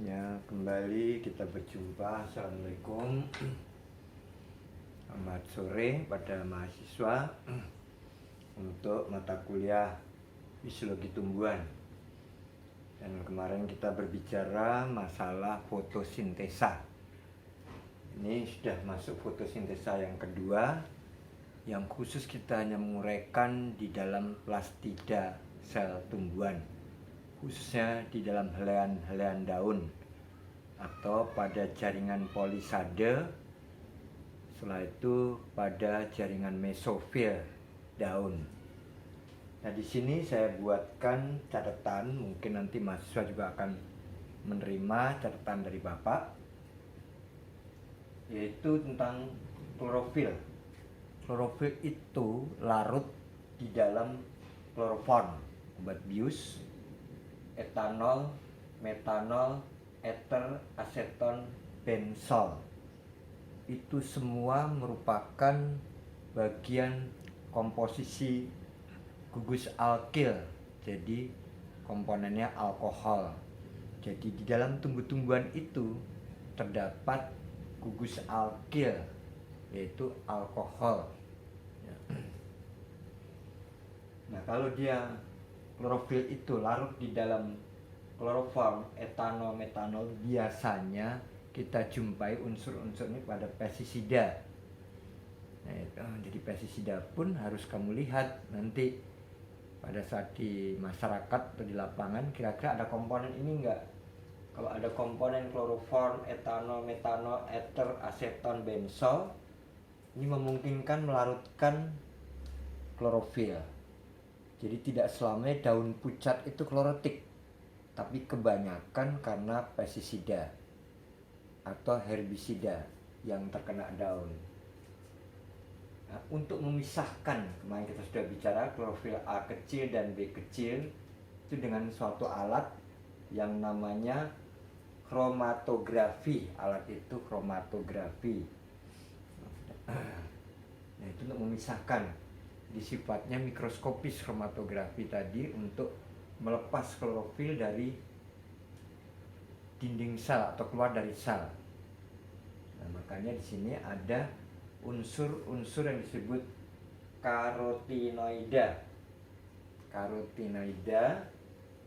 Ya, kembali kita berjumpa. Assalamualaikum. Selamat sore pada mahasiswa untuk mata kuliah fisiologi tumbuhan. Dan kemarin kita berbicara masalah fotosintesa. Ini sudah masuk fotosintesa yang kedua, yang khusus kita hanya menguraikan di dalam plastida sel tumbuhan, khususnya di dalam helaian-helaian daun atau pada jaringan polisade, setelah itu pada jaringan mesofil daun. Nah, di sini saya buatkan catatan, mungkin nanti mahasiswa juga akan menerima catatan dari Bapak, yaitu tentang klorofil. Klorofil itu larut di dalam kloroform, obat bius, etanol, metanol, eter, aseton, bensol. Itu semua merupakan bagian komposisi gugus alkil. Jadi komponennya alkohol. Jadi di dalam tumbuh-tumbuhan itu terdapat gugus alkil, yaitu alkohol. Nah, kalau dia klorofil itu larut di dalam kloroform, etanol, metanol, biasanya kita jumpai unsur-unsur ini pada pestisida. Nah, jadi pestisida pun harus kamu lihat nanti pada saat di masyarakat atau di lapangan, kira-kira ada komponen ini enggak? Kalau ada komponen kloroform, etanol, metanol, eter, aseton, bensol, ini memungkinkan melarutkan klorofil. Jadi tidak selamanya daun pucat itu klorotik, tapi kebanyakan karena pestisida atau herbisida yang terkena daun. Nah, untuk memisahkan, kemarin kita sudah bicara klorofil A kecil dan B kecil itu dengan suatu alat yang namanya kromatografi. Alat itu kromatografi. Nah, itu untuk memisahkan. Sifatnya mikroskopis kromatografi tadi untuk melepas klorofil dari dinding sel atau keluar dari sel. Nah, makanya di sini ada unsur-unsur yang disebut karotinoida. Karotinoida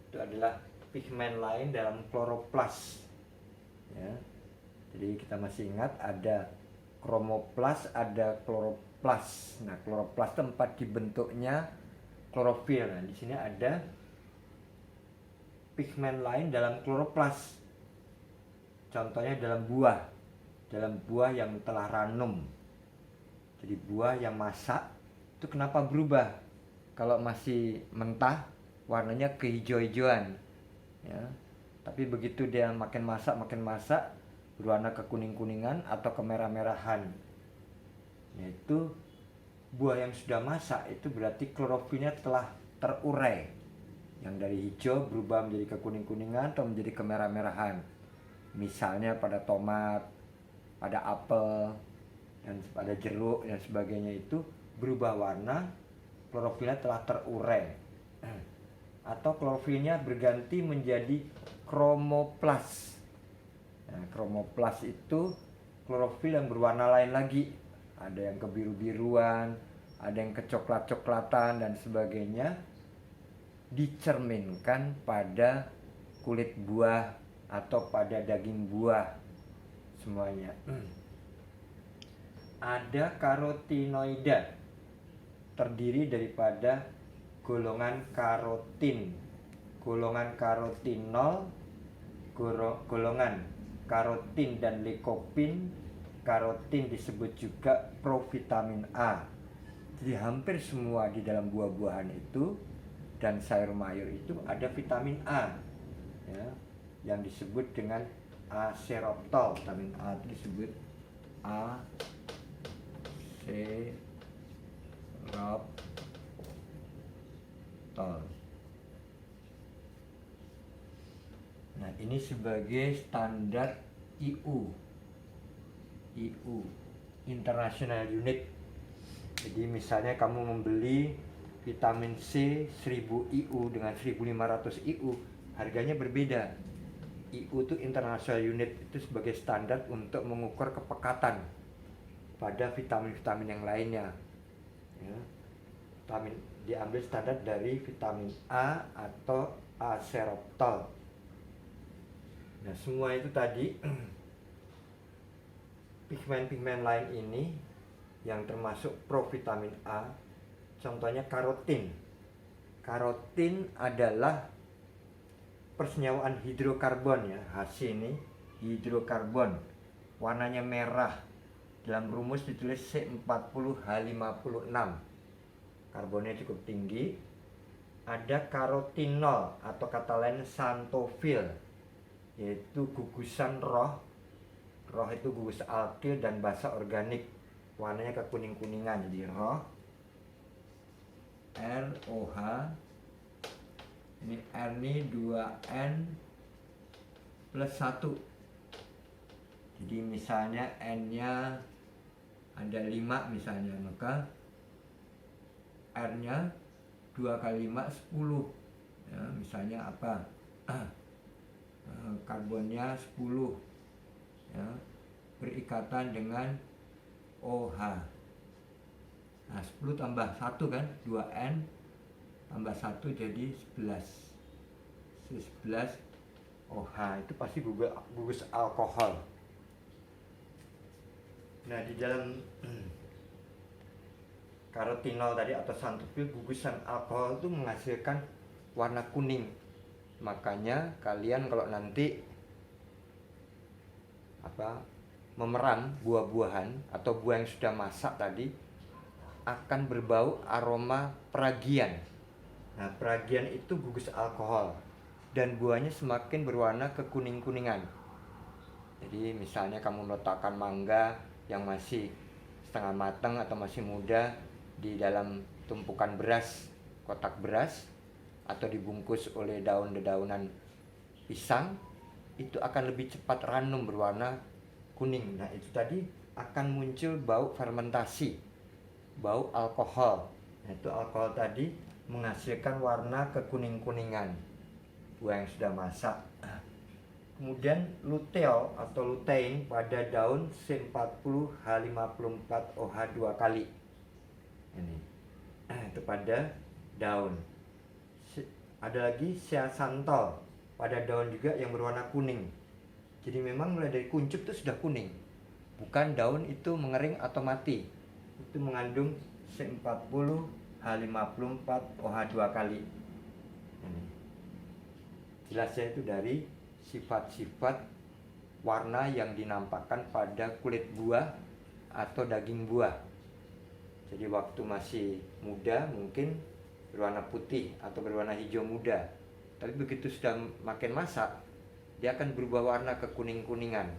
itu adalah pigmen lain dalam kloroplas. Ya. Jadi kita masih ingat ada kromoplas, ada kloroplas. Nah, kloroplas tempat dibentuknya klorofil. Nah, di sini ada pigmen lain dalam kloroplas. Contohnya dalam buah yang telah ranum. Jadi buah yang masak itu kenapa berubah? Kalau masih mentah warnanya kehijau-hijauan, ya. Tapi begitu dia makin masak berwarna kekuning-kuningan atau kemerah-merahan. Yaitu buah yang sudah masak itu berarti klorofilnya telah terurai. Yang dari hijau berubah menjadi kekuning-kuningan atau menjadi kemerah-merahan. Misalnya pada tomat, pada apel, dan pada jeruk dan sebagainya itu berubah warna, klorofilnya telah terurai. Atau klorofilnya berganti menjadi kromoplas. Nah, kromoplas itu klorofil yang berwarna lain lagi. Ada yang kebiru-biruan, ada yang kecoklat-coklatan dan sebagainya, dicerminkan pada kulit buah atau pada daging buah semuanya. Ada karotinoida, terdiri daripada golongan karotin, golongan karotinol, golongan karotin dan likopin. Karotin disebut juga provitamin A. Jadi hampir semua di dalam buah-buahan itu dan sayur mayur itu ada vitamin A, ya, yang disebut dengan aserotol. Vitamin A itu disebut aserotol. Nah, ini sebagai standar IU, International Unit. Jadi misalnya kamu membeli vitamin C 1000 IU dengan 1500 IU, harganya berbeda. IU itu International Unit, itu sebagai standar untuk mengukur kepekatan pada vitamin-vitamin yang lainnya. Ya. Vitamin diambil standar dari vitamin A atau aserotol. Nah, semua itu tadi pigmen-pigmen lain ini yang termasuk provitamin A, contohnya karotin. Karotin adalah persenyawaan hidrokarbon ya, H ini hidrokarbon, warnanya merah. Dalam rumus ditulis C40H56. Karbonnya cukup tinggi. Ada karotinol atau kata lain xanthofil, yaitu gugusan roh. Roh itu gugus alkil dan basa organik, warnanya kekuning-kuningan, jadi roh. ROH, ini R ini 2N plus 1. Jadi misalnya N nya ada 5 misalnya, maka R nya 2 kali 5 10 ya, misalnya apa, karbonnya 10 ya, berikatan dengan OH. Nah, 10 tambah 1 kan 2N tambah 1 jadi 11. 11 OH itu pasti gugus alkohol. Nah, di dalam karotinol tadi atau xanthofil, gugusan alkohol itu menghasilkan warna kuning. Makanya kalian kalau nanti memerah buah-buahan atau buah yang sudah masak tadi akan berbau aroma peragian. Nah, peragian itu gugus alkohol dan buahnya semakin berwarna kekuning-kuningan. Jadi misalnya kamu meletakkan mangga yang masih setengah matang atau masih muda di dalam tumpukan beras, kotak beras, atau dibungkus oleh daun-dedaunan pisang, itu akan lebih cepat ranum berwarna kuning. Nah, itu tadi akan muncul bau fermentasi, bau alkohol. Nah, itu alkohol tadi menghasilkan warna kekuning-kuningan buah yang sudah masak. Kemudian luteol atau lutein pada daun C40H54OH 2 kali. Ini itu pada daun. Ada lagi zeaxanthol pada daun juga yang berwarna kuning. Jadi memang mulai dari kuncup itu sudah kuning. Bukan daun itu mengering atau mati. Itu mengandung C40H54OH 2 kali. Ini. Jelasnya itu dari sifat-sifat warna yang dinampakkan pada kulit buah atau daging buah. Jadi waktu masih muda mungkin berwarna putih atau berwarna hijau muda, tapi begitu sudah makin masak dia akan berubah warna ke kuning-kuningan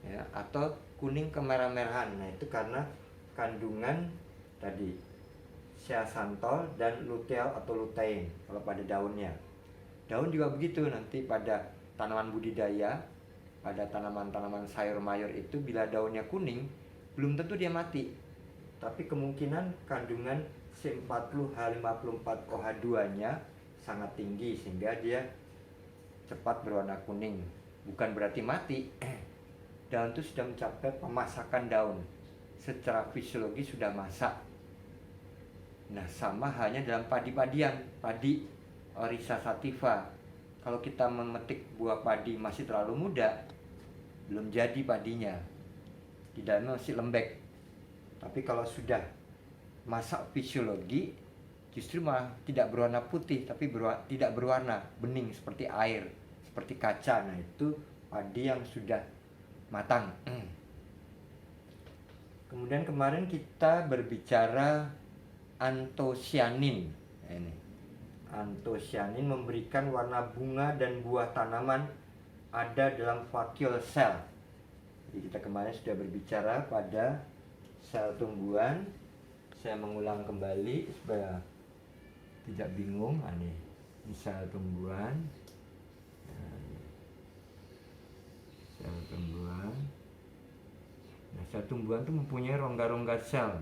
ya, atau kuning kemerah-merahan. Nah, itu karena kandungan tadi zeaxanthol dan luteol atau lutein kalau pada daunnya. Daun juga begitu, nanti pada tanaman budidaya, pada tanaman-tanaman sayur mayur itu bila daunnya kuning, belum tentu dia mati. Tapi kemungkinan kandungan C40H54OH 2-nya sangat tinggi sehingga dia cepat berwarna kuning. Bukan berarti mati. Daun itu sudah mencapai pemasakan daun. Secara fisiologi sudah masak. Nah, sama halnya dalam padi-padian, padi Oryza sativa. Kalau kita memetik buah padi masih terlalu muda, belum jadi padinya, di dalamnya masih lembek. Tapi kalau sudah masak fisiologi, justru malah tidak berwarna putih, tapi tidak berwarna bening seperti air, seperti kaca. Nah, itu padi yang sudah matang. Kemudian kemarin kita berbicara antosianin. Ini antosianin memberikan warna bunga dan buah tanaman ada dalam vacuole cell. Jadi kita kemarin sudah berbicara pada sel tumbuhan. Saya mengulang kembali supaya tidak bingung. Ini sel tumbuhan. Sel tumbuhan. Nah, sel tumbuhan itu mempunyai rongga-rongga sel.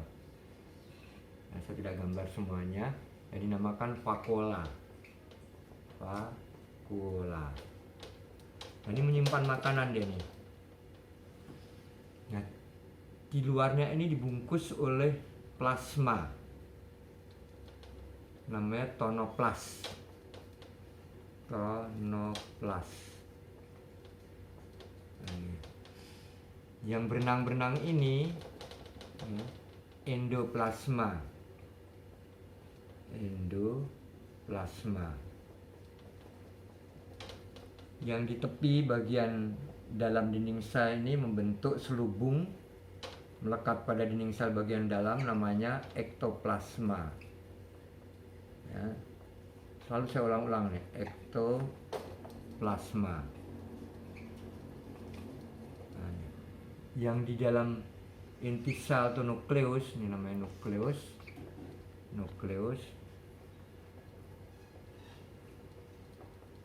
Nah, saya tidak gambar semuanya. Yang dinamakan vakuola. Vakuola. Nah, ini menyimpan makanan dia nih. Nah, di luarnya ini dibungkus oleh plasma, namanya tonoplas. Tonoplas. Nah, yang berenang-berenang ini endoplasma. Endoplasma. Yang di tepi bagian dalam dinding sel ini membentuk selubung melekat pada dinding sel bagian dalam, namanya ektoplasma. Ya. Selalu saya ulang-ulang nih, ektoplasma. Nah, yang di dalam inti sel atau nukleus, ini namanya nukleus.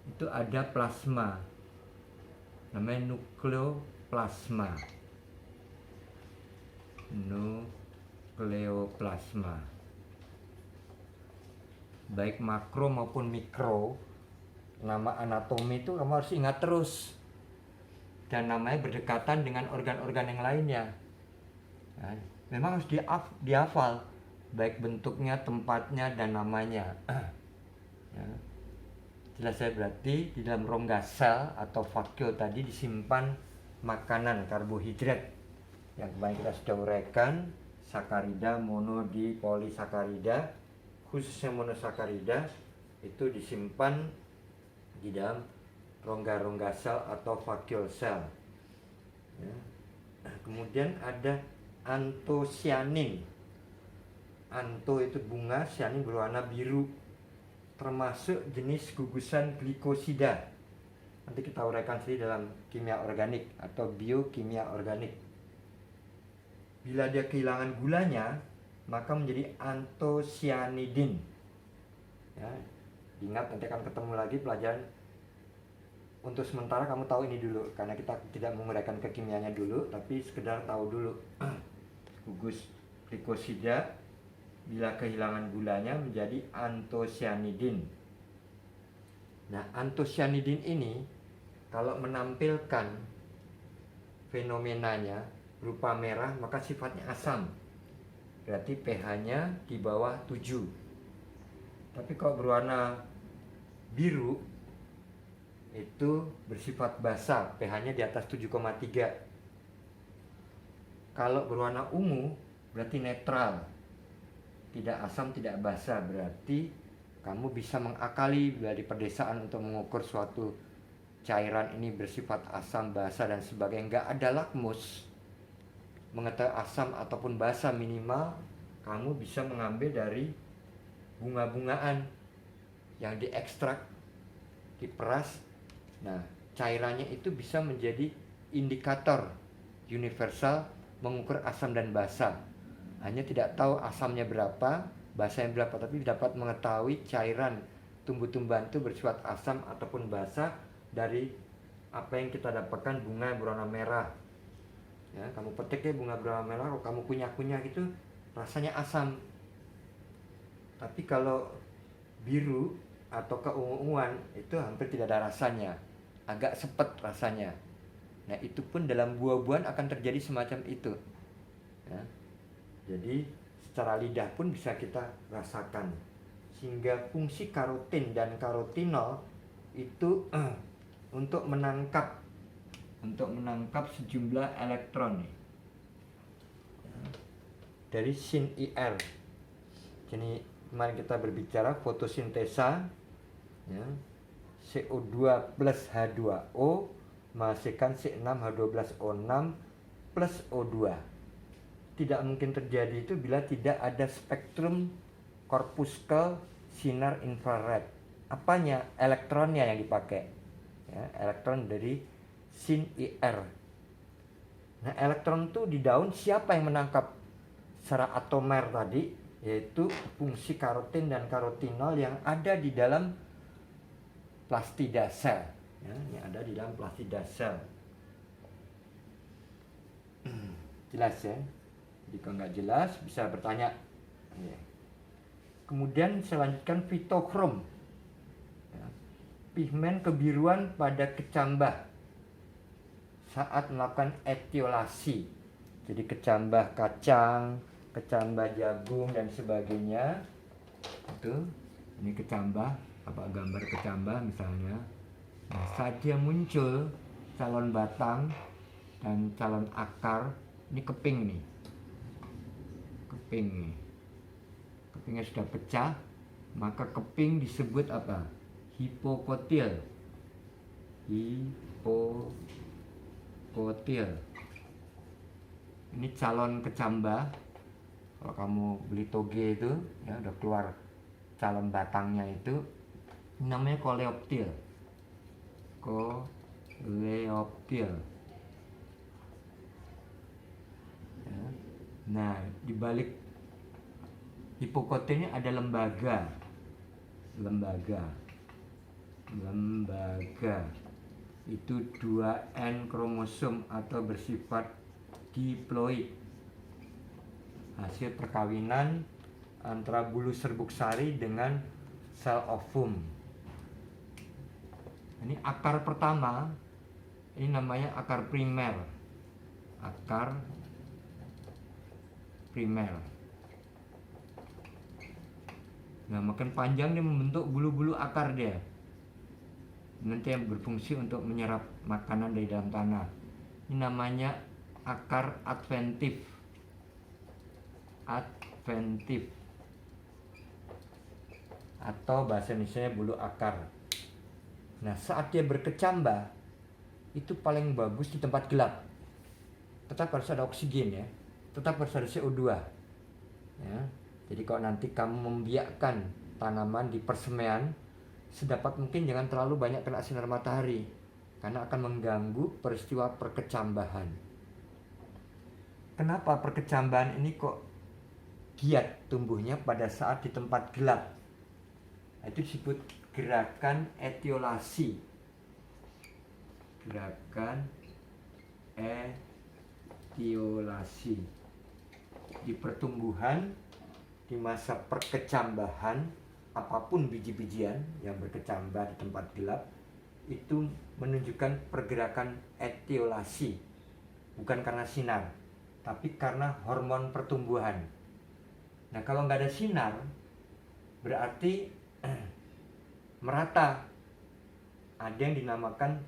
Itu ada plasma, namanya nukleoplasma. Baik makro maupun mikro, nama anatomi itu kamu harus ingat terus, dan namanya berdekatan dengan organ-organ yang lainnya. Nah, memang harus dihafal, baik bentuknya, tempatnya, dan namanya. Ya. Jelas ya, berarti di dalam rongga sel atau vakuole tadi disimpan makanan karbohidrat yang kemarin kita sudah uraikan, sakarida, monodipolisakarida, khususnya monosakarida itu disimpan di dalam rongga-rongga sel atau vakuole sel. Ya. Kemudian ada antosianin. Anto itu bunga, sianin berwarna biru, termasuk jenis gugusan glikosida. Nanti kita uraikan sendiri dalam kimia organik atau biokimia organik. Bila dia kehilangan gulanya, maka menjadi antosianidin. Ya, ingat, nanti akan ketemu lagi pelajaran. Untuk sementara kamu tahu ini dulu, karena kita tidak menguraikan kekimianya dulu, tapi sekedar tahu dulu. Gugus glikosida bila kehilangan gulanya menjadi antosianidin. Nah, antosianidin ini kalau menampilkan fenomenanya berupa merah, maka sifatnya asam. Berarti pH-nya di bawah 7. Tapi kalau berwarna biru itu bersifat basa, pH-nya di atas 7,3. Kalau berwarna ungu berarti netral, tidak asam, tidak basa. Berarti kamu bisa mengakali dari pedesaan untuk mengukur suatu cairan ini bersifat asam, basa, dan sebagainya. Nggak ada lakmus mengetahui asam ataupun basa. Minimal kamu bisa mengambil dari bunga-bungaan yang diekstrak, diperas. Nah, cairannya itu bisa menjadi indikator universal mengukur asam dan basa. Hanya tidak tahu asamnya berapa, basanya berapa, tapi dapat mengetahui cairan tumbuh-tumbuhan itu bersifat asam ataupun basa dari apa yang kita dapatkan bunga berwarna merah. Ya, kamu petik ya bunga berwarna merah, kalau kamu kunyah-kunyah gitu rasanya asam. Tapi kalau biru atau keunguan itu hampir tidak ada rasanya, agak sepet rasanya. Nah, itu pun dalam buah-buahan akan terjadi semacam itu. Ya. Jadi secara lidah pun bisa kita rasakan. Sehingga fungsi karotin dan karotinol itu untuk menangkap sejumlah elektron dari sin IR. Jadi kemarin kita berbicara fotosintesa, ya, CO2 plus H2O menghasilkan C6H12O6 plus O2. Tidak mungkin terjadi itu bila tidak ada spektrum korpuskel sinar infrared. Apanya? Elektronnya yang dipakai, ya, elektron dari sin IR. Nah, elektron itu di daun siapa yang menangkap secara atomer tadi, yaitu fungsi karotin dan karotinol yang ada di dalam plastida sel, ya, yang ada di dalam plastida sel. Jelas ya? Jika nggak jelas bisa bertanya. Kemudian saya lanjutkan fitokrom, ya, pigmen kebiruan pada kecambah. saat melakukan etiolasi. Jadi kecambah kacang, kecambah jagung dan sebagainya. Itu ini kecambah, apa gambar kecambah misalnya. Nah, saat dia muncul calon batang dan calon akar, ini keping nih. Keping nih. Kepingnya sudah pecah, maka keping disebut apa? Hipokotil. Hipokotil. Ini calon kecambah. Kalau kamu beli toge itu, ya udah keluar calon batangnya itu, namanya koleoptil. Koleoptil. Ya. Nah, di balik hipokotilnya ada lembaga. Itu 2N kromosom atau bersifat diploid, hasil perkawinan antara bulu serbuk sari dengan sel ovum. Ini akar pertama, ini namanya akar primer. Akar primer. Nah, makin panjang dia membentuk bulu-bulu akar dia. Nanti yang berfungsi untuk menyerap makanan dari dalam tanah. Ini namanya akar adventif. Adventif. Atau bahasa Indonesia bulu akar. Nah, saat dia berkecambah, itu paling bagus di tempat gelap. Tetap harus ada oksigen ya. Tetap harus ada CO2. Ya. Jadi kalau nanti kamu membiakkan tanaman di persemaian, sedapat mungkin jangan terlalu banyak kena sinar matahari, karena akan mengganggu peristiwa perkecambahan. Kenapa perkecambahan ini kok giat tumbuhnya pada saat di tempat gelap? Itu disebut gerakan etiolasi. Gerakan etiolasi. Di pertumbuhan, di masa perkecambahan, apapun biji-bijian yang berkecambah di tempat gelap, itu menunjukkan pergerakan etiolasi. Bukan karena sinar, tapi karena hormon pertumbuhan. Nah, kalau nggak ada sinar, berarti merata. Ada yang dinamakan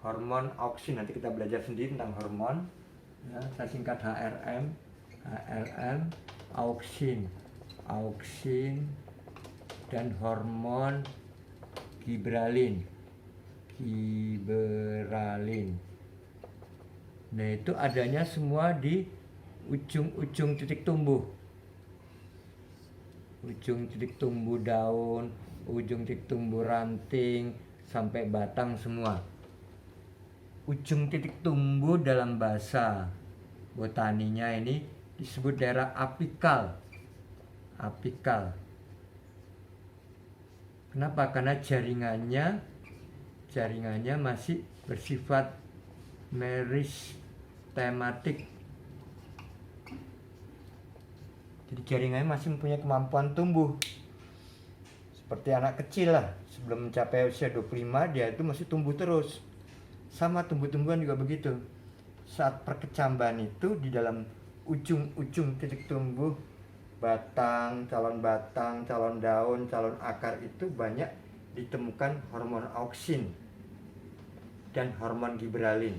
hormon auksin. Nanti kita belajar sendiri tentang hormon. Ya, saya singkat HRM. HRM, auksin. Auksin dan hormon giberalin. Nah, itu adanya semua di ujung-ujung titik tumbuh. Ujung titik tumbuh daun, ujung titik tumbuh ranting, sampai batang semua. Ujung titik tumbuh dalam bahasa botaninya ini disebut daerah apikal. Apikal. Kenapa? Karena jaringannya masih bersifat meristematik. Jadi jaringannya masih mempunyai kemampuan tumbuh. Seperti anak kecil lah, sebelum mencapai usia 25 dia itu masih tumbuh terus. Sama tumbuh-tumbuhan juga begitu. Saat perkecambahan itu di dalam ujung-ujung titik tumbuh, batang, calon daun, calon akar itu banyak ditemukan hormon auksin dan hormon giberalin.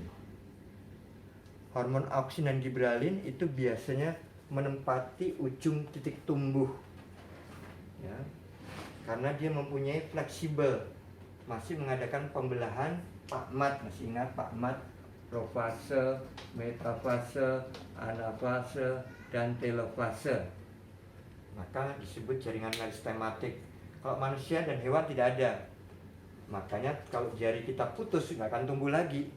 Hormon auksin dan giberalin itu biasanya menempati ujung titik tumbuh, ya, karena dia mempunyai fleksibel, masih mengadakan pembelahan pakmat. Masih ingat pakmat? Profase, metafase, anafase, dan telofase. Maka disebut jaringan meristematik. Kalau manusia dan hewan tidak ada. Makanya kalau jari kita putus nggak akan tumbuh lagi.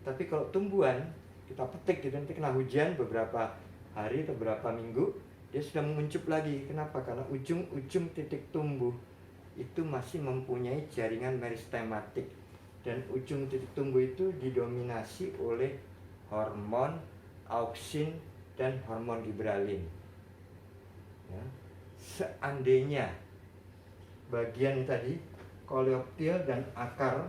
Tapi kalau tumbuhan kita petik, nanti kena hujan beberapa hari atau beberapa minggu, dia sudah menguncup lagi. Kenapa? Karena ujung-ujung titik tumbuh itu masih mempunyai jaringan meristematik. Dan ujung titik tumbuh itu didominasi oleh hormon auksin dan hormon giberalin. Ya. Seandainya bagian tadi koleoptil dan akar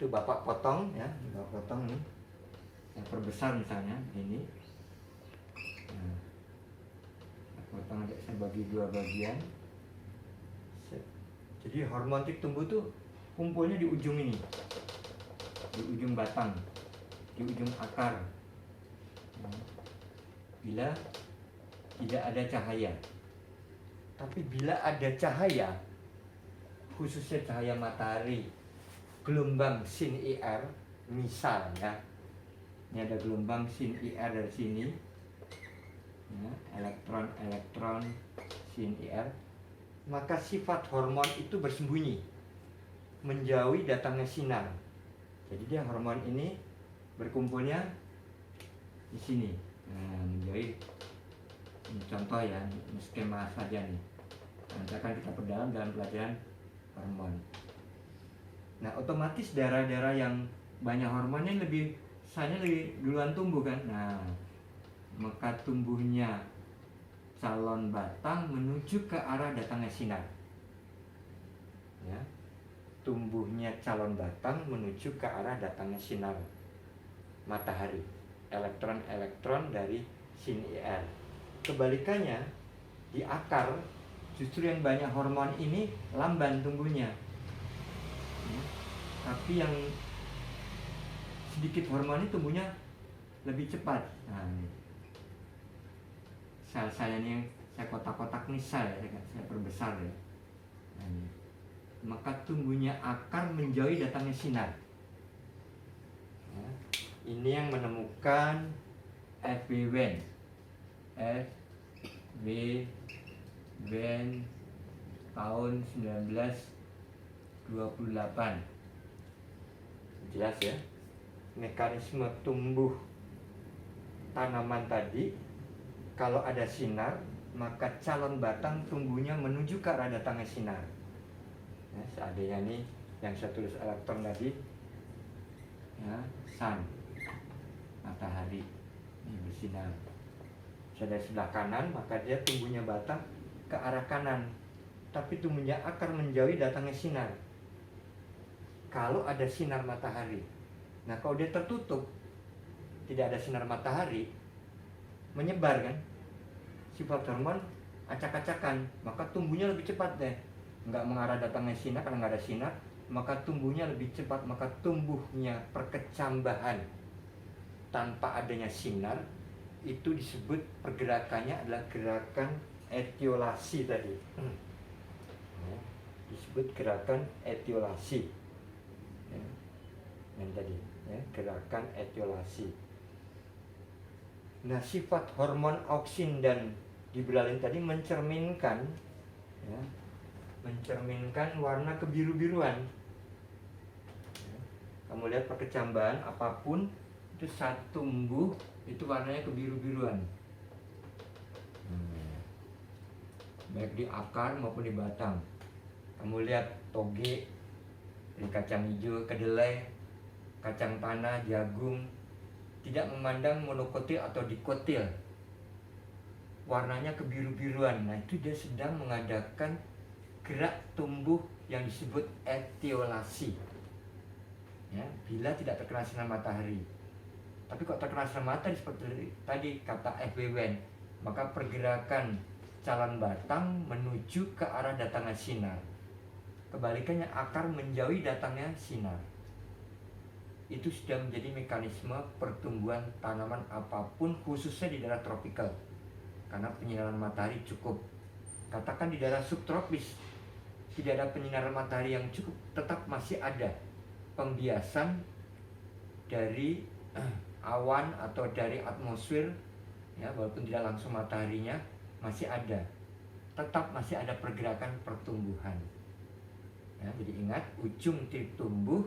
itu Bapak potong ya, Bapak potong nih, yang perbesar misalnya ini, nah, potong saya bagi 2 bagian. Jadi hormon tumbuh tuh kumpulnya di ujung ini, di ujung batang, di ujung akar. Nah, bila tidak ada cahaya, tapi bila ada cahaya, khususnya cahaya matahari, gelombang sin IR, misalnya ini ada gelombang sin IR dari sini, ya, elektron sin IR, maka sifat hormon itu bersembunyi, menjauhi datangnya sinar. Jadi dia hormon ini berkumpulnya di sini, nah, menjauhi. Ini contoh ya, ini skema saja nih. Nanti akan kita perdalam dalam pelajaran hormon. Nah, otomatis daerah-daerah yang banyak hormonnya lebih duluan tumbuh kan. Nah, maka tumbuhnya calon batang menuju ke arah datangnya sinar. Ya, tumbuhnya calon batang menuju ke arah datangnya sinar matahari, elektron-elektron dari sin IR. Kebalikannya, di akar justru yang banyak hormon ini lamban tumbuhnya, tapi yang sedikit hormon ini tumbuhnya lebih cepat. Nah, sel saya ini saya kotak-kotak nih saya perbesar ya. Nah, maka tumbuhnya akar menjauhi datangnya sinar. Nah, ini yang menemukan F.W. Wen tahun 1928. Jelas ya, mekanisme tumbuh tanaman tadi. Kalau ada sinar, maka calon batang tumbuhnya menuju ke arah datangnya sinar. Nah, seandainya nih yang saya tulis elektron tadi, ya, sun, matahari ini bersinar. Dari sebelah kanan, maka dia tumbuhnya batang ke arah kanan, tapi tumbuhnya akar menjauhi datangnya sinar. Kalau ada sinar matahari, nah kalau dia tertutup, tidak ada sinar matahari, menyebar kan, sifat hormon acak-acakan, maka tumbuhnya lebih cepat deh, nggak mengarah datangnya sinar. Karena nggak ada sinar, maka tumbuhnya lebih cepat, maka tumbuhnya perkecambahan tanpa adanya sinar. Itu disebut pergerakannya adalah gerakan etiolasi tadi. Ya, disebut gerakan etiolasi. Ya, yang tadi, ya, gerakan etiolasi. Nah, sifat hormon auksin dan gibberellin tadi mencerminkan, ya, mencerminkan warna kebiru-biruan. Ya, kamu lihat perkecambahan apapun itu saat tumbuh itu warnanya kebiru-biruan, baik di akar maupun di batang. Kamu lihat toge, dari kacang hijau, kedelai, kacang tanah, jagung, tidak memandang monokotil atau dikotil, warnanya kebiru-biruan. Nah, itu dia sedang mengadakan gerak tumbuh yang disebut etiolasi, ya, bila tidak terkena sinar matahari. Tapi kok terkena sinar matahari seperti tadi kata F.W. Wen, maka pergerakan calon batang menuju ke arah datangnya sinar. Kebalikannya, akar menjauhi datangnya sinar. Itu sudah menjadi mekanisme pertumbuhan tanaman apapun, khususnya di daerah tropikal, karena penyinaran matahari cukup. Katakan di daerah subtropis tidak ada penyinaran matahari yang cukup, tetap masih ada pembiasan dari awan atau dari atmosfer, ya, walaupun tidak langsung mataharinya, masih ada, tetap masih ada pergerakan pertumbuhan. Ya, jadi ingat, ujung titik tumbuh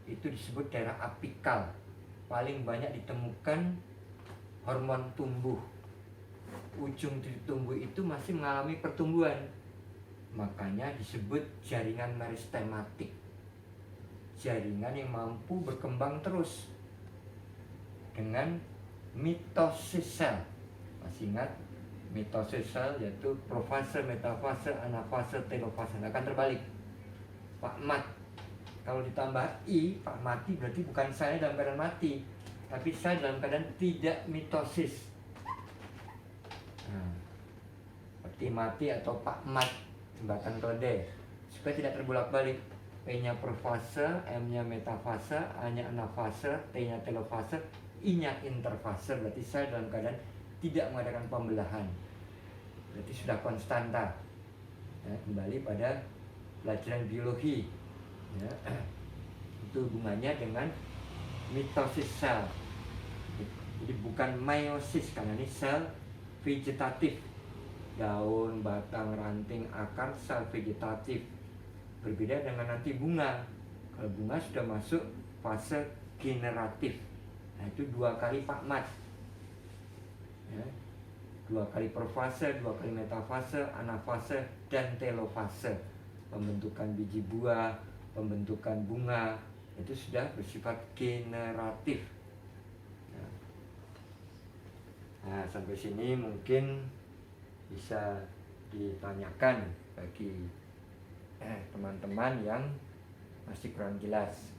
itu disebut daerah apikal. Paling banyak ditemukan hormon tumbuh. Ujung titik tumbuh itu masih mengalami pertumbuhan, makanya disebut jaringan meristematik, jaringan yang mampu berkembang terus dengan mitosis sel. Masih ingat mitosis sel, yaitu profase, metafase, anafase, telofase. Akan terbalik. Pak Mat Kalau ditambah I, Pak mati berarti bukan saya dalam keadaan mati, tapi saya dalam keadaan tidak mitosis. Nah, seperti mati atau Pak mat, jembatan kode, supaya tidak terbolak-balik. P-nya profase, M-nya metafase, A-nya anafase, T-nya telofase, I-nya interfase. Berarti saya dalam keadaan tidak mengadakan pembelahan. Berarti sudah konstanta. Ya, kembali pada pelajaran biologi. Ya, itu hubungannya dengan mitosis sel. Jadi bukan meiosis, karena ini sel vegetatif. Daun, batang, ranting, akar, sel vegetatif. Berbeda dengan nanti bunga. Kalau bunga sudah masuk fase generatif. Nah, itu 2 kali Pak mat. Ya, 2 kali profase, 2 kali metafase, anafase, dan telofase. Pembentukan biji buah, pembentukan bunga, itu sudah bersifat generatif. Nah, sampai sini mungkin bisa ditanyakan bagi teman-teman yang masih kurang jelas.